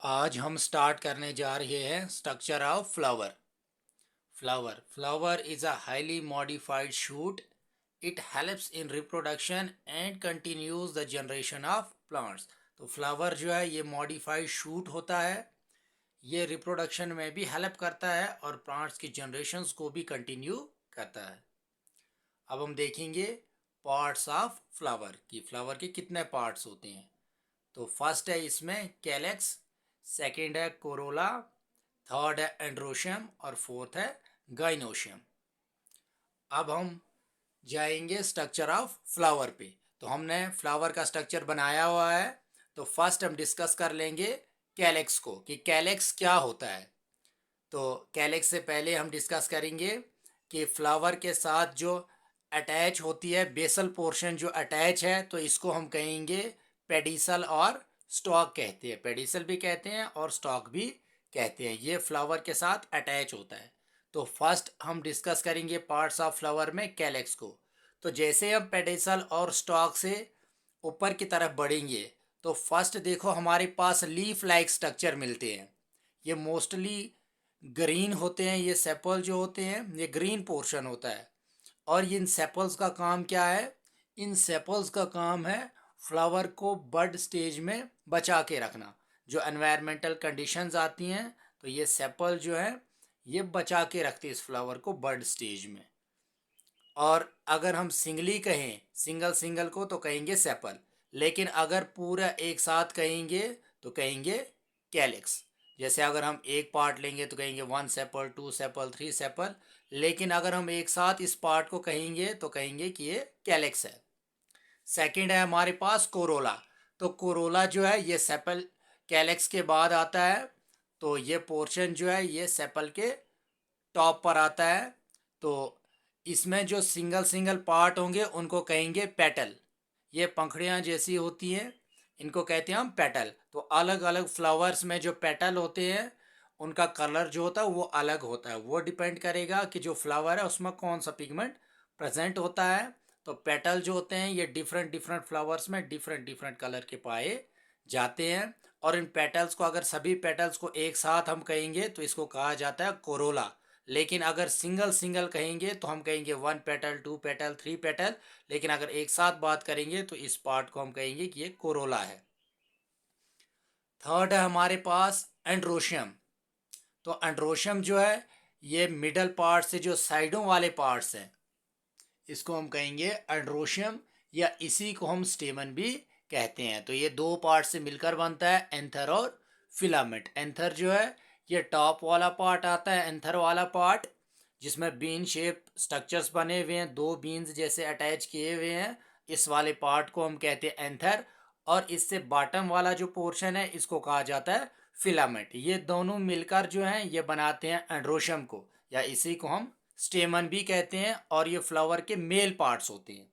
आज हम स्टार्ट करने जा रहे हैं structure of flower. Flower is a highly modified shoot. It helps in reproduction and continues the generation of plants. तो फ्लावर जो है ये मॉडिफाइड शूट होता है. ये रिप्रोडक्शन में भी हेल्प करता है और प्लांट्स की जनरेशन्स को भी कंटिन्यू करता है. अब हम देखेंगे पार्ट्स ऑफ फ्लावर कि फ्लावर के कितने पार्ट्स होते हैं. तो फर्स्ट है इसमें कैलेक्स, सेकंड है कोरोला, थर्ड है एंड्रोशियम और फोर्थ है गाइनोशियम. अब हम जाएंगे स्ट्रक्चर ऑफ फ्लावर पे. तो हमने फ्लावर का स्ट्रक्चर बनाया हुआ है. तो फर्स्ट हम डिस्कस कर लेंगे कैलेक्स को कि कैलेक्स क्या होता है. तो कैलेक्स से पहले हम डिस्कस करेंगे कि फ्लावर के साथ जो अटैच होती है बेसल पोर्शन जो अटैच है तो इसको हम कहेंगे पेडिसल और स्टॉक कहते हैं. पेडिसल भी कहते हैं और स्टॉक भी कहते हैं. ये फ्लावर के साथ अटैच होता है. तो फर्स्ट हम डिस्कस करेंगे पार्ट्स ऑफ फ्लावर में कैलेक्स को. तो जैसे हम पेडिसल और स्टॉक से ऊपर की तरफ बढ़ेंगे तो फर्स्ट देखो हमारे पास लीफ लाइक स्ट्रक्चर मिलते हैं. ये मोस्टली ग्रीन होते हैं. ये सेपल जो होते हैं ये ग्रीन पोर्शन होता है. और इन सेपल्स का काम क्या है. इन सेपल्स का काम है फ्लावर को बड स्टेज में बचा के रखना. जो एनवायरमेंटल कंडीशंस आती हैं तो ये सेपल जो है ये बचा के रखते हैं इस फ्लावर को बड स्टेज में. और अगर हम सिंगली कहें सिंगल सिंगल को तो कहेंगे सेपल. लेकिन अगर पूरा एक साथ कहेंगे तो कहेंगे कैलिक्स. जैसे अगर हम एक पार्ट लेंगे तो कहेंगे one sepal, two sepal, three sepal. लेकिन अगर हम एक साथ इस पार्ट को कहेंगे तो कहेंगे कि ये कैलिक्स है. सेकंड है हमारे पास कोरोला. तो कोरोला जो है ये सेपल कैलिक्स के बाद आता है. तो ये पोर्शन जो है ये सेपल के टॉप पर आता है. तो इसमें जो सिंगल सिंगल पार्ट होंगे उनको कहेंगे पेटल. ये पंखड़ियाँ जैसी होती हैं इनको कहते हैं हम पेटल. तो अलग अलग फ्लावर्स में जो पेटल होते हैं उनका कलर जो होता है वो अलग होता है. वो डिपेंड करेगा कि जो फ्लावर है उसमें कौन सा पिगमेंट प्रेजेंट होता है. तो पेटल जो होते हैं ये डिफरेंट डिफरेंट फ्लावर्स में डिफरेंट डिफरेंट कलर के पाए जाते हैं. और इन पेटल्स को अगर सभी पेटल्स को एक साथ हम कहेंगे तो इसको कहा जाता है कोरोला. लेकिन अगर सिंगल सिंगल कहेंगे तो हम कहेंगे one petal, two petal, three petal. लेकिन अगर एक साथ बात करेंगे तो इस पार्ट को हम कहेंगे कि ये कोरोला है. थर्ड है हमारे पास एंड्रोशियम. तो एंड्रोशियम जो है ये मिडल पार्ट से जो साइडों वाले पार्ट्स हैं इसको हम कहेंगे एंड्रोशियम या इसी को हम स्टेमन भी कहते हैं. तो ये दो पार्ट से मिलकर बनता है एंथर और फिलामेंट. एंथर जो है ये टॉप वाला पार्ट आता है. एंथर वाला पार्ट जिसमें बीन शेप स्ट्रक्चर्स बने हुए हैं, दो बीन्स जैसे अटैच किए हुए हैं, इस वाले पार्ट को हम कहते हैं एंथर. और इससे बॉटम वाला जो पोर्शन है इसको कहा जाता है फिलामेंट. ये दोनों मिलकर जो हैं ये बनाते हैं एंड्रोशियम को या इसी को हम स्टेमन भी कहते हैं. और ये फ्लावर के मेल पार्ट्स होते हैं.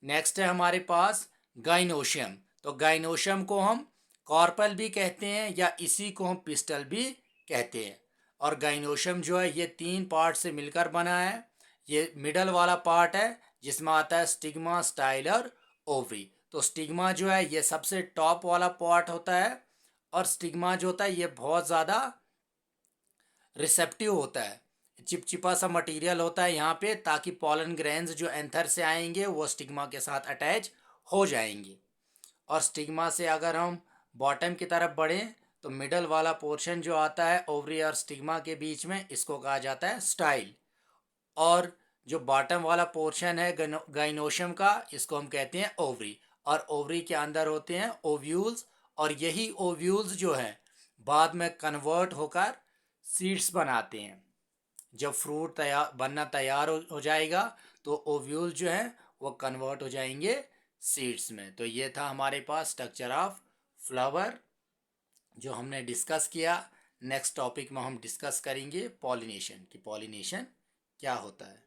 नेक्स्ट है हमारे पास गाइनोशियम. तो गाइनोशियम को हम कॉर्पल भी कहते हैं या इसी को हम पिस्टल भी कहते हैं. और गाइनोशियम जो है ये तीन पार्ट से मिलकर बना है. ये मिडल वाला पार्ट है जिसमें आता है स्टिग्मा, स्टाइल और ओवरी. तो स्टिग्मा जो है ये सबसे टॉप वाला पार्ट होता है. और स्टिग्मा जो होता है ये बहुत ज़्यादा रिसेप्टिव होता है. चिपचिपा सा मटेरियल होता है यहाँ पे ताकि पॉलन ग्रेन्स जो एंथर से आएंगे वो स्टिग्मा के साथ अटैच हो जाएंगे. और स्टिग्मा से अगर हम बॉटम की तरफ बढ़ें तो मिडल वाला पोर्शन जो आता है ओवरी और स्टिग्मा के बीच में इसको कहा जाता है स्टाइल. और जो बॉटम वाला पोर्शन है गाइनोशियम का इसको हम कहते हैं ओवरी. और ओवरी के अंदर होते हैं ओव्यूल्स. और यही ओव्यूल्स जो हैं बाद में कन्वर्ट होकर सीड्स बनाते हैं. जब फ्रूट तैयार हो जाएगा तो ओव्यूल जो है वो कन्वर्ट हो जाएंगे सीड्स में. तो ये था हमारे पास स्ट्रक्चर ऑफ फ्लावर जो हमने डिस्कस किया. नेक्स्ट टॉपिक में हम डिस्कस करेंगे पॉलिनेशन कि पॉलिनेशन क्या होता है.